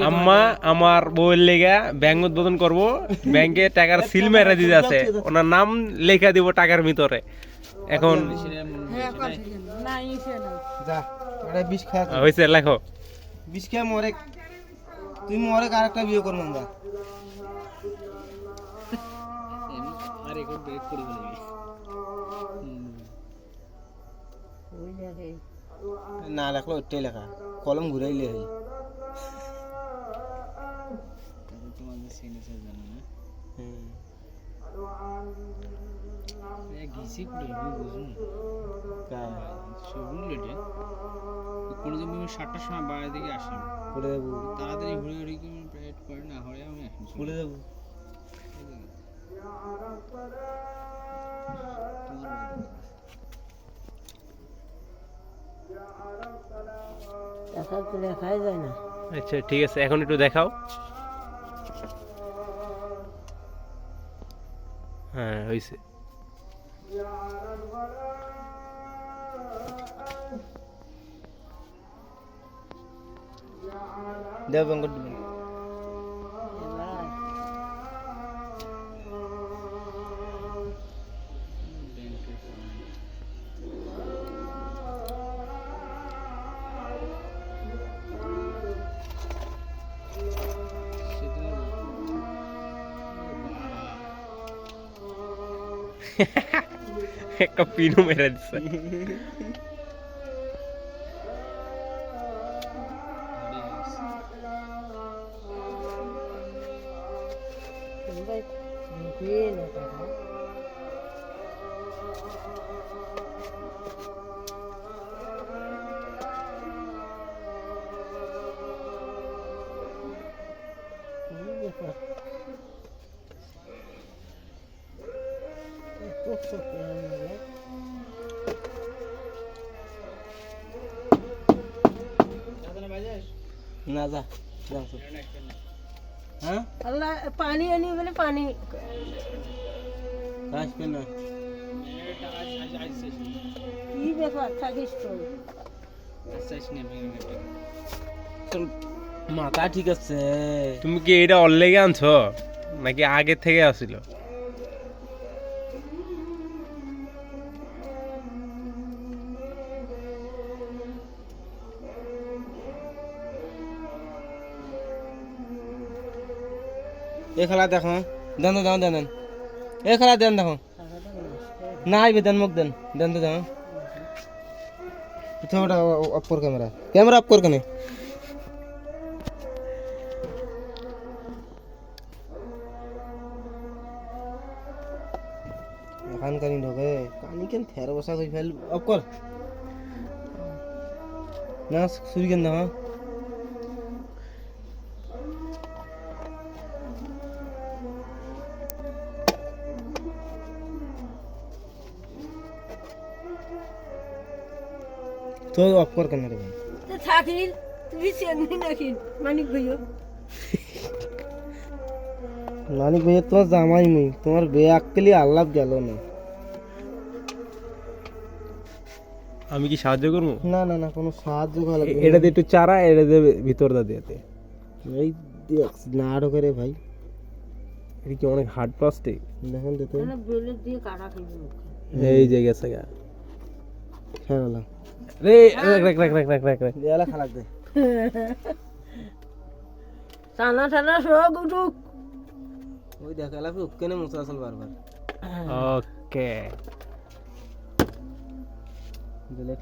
আম্মা আমার বউয়ের লেগা ব্যাংক উদ্বোধন করব, ব্যাংকে টাকার সিল মেরে দিতে আছে, ওনার নাম লেখা দিব টাকার ভিতরে। এখন হয়েছে লেখো বিষ খেয়ে মরে, তুই মরে আরেকটা বিয়ে করবো আমরা। না লেখলো ওইটাই লেখা, কলম ঘুরাইলে হয়। সাতটার সময় বাইরে থেকে আসেন তাড়াতাড়ি ঘুরে ঘুরে কি পেট করে না হলে আমি বলে দেবো দেখাই যায় না। আচ্ছা ঠিক আছে, এখন একটু দেখাও। হ্যাঁ হয়েছে। দেব বেঙ্গট একটা পিনও মেরে দিচ্ছে। না যা হ্যাঁ আল্লাহ পানি আনি বলে পানি আসবে না। কি ব্যাপার থাকিস তো মাথা ঠিক আছে। তুমি কি এটা অনলাইনে আনছো নাকি আগে থেকে আসিল? এ খেলা দেখো, দেন দেন দেন দেন, এ খেলা দেন দেখো না আইবে, দেন মুখ দেন দেন তো দেখো। ওটা অফ কর, ক্যামেরা ক্যামেরা অফ কর কেন? এখন কানি ঢোকে কানি কেন থেরো বসা কই ফেল, অফ কর না সুরি কেন দেখো। তো অফ কর কেন রে? থাকি তুমি চেননি নাকি মানিক ভাইও? মানিক ভাই তোমার জামাই মুই, তোমার বিয়ে আক্কেলি আল্লাহ গেল না। আমি কি সাহায্য করবো? না না না, কোনো সাহায্য করা লাগবে না। এটা দিয়ে একটু চারা, এটা দিয়ে ভিতর দা দিতে। এই দেখ না ঢোকে রে ভাই, এটা কি অনেক হার্ড প্লাস্টিক? দেখেন তো তো মানে বেলের দিয়ে কাটা খাইবে। এই যে গেছে গা খেলা রে, রাখ রাখ রাখ রাখ রাখ রাখ রাখ। দেয়ালা খেলা দে। টানা টানা সব উঠুক। ওই দেখালা ফি উৎকেনে মুছে আসল বারবার। ওকে। দিলে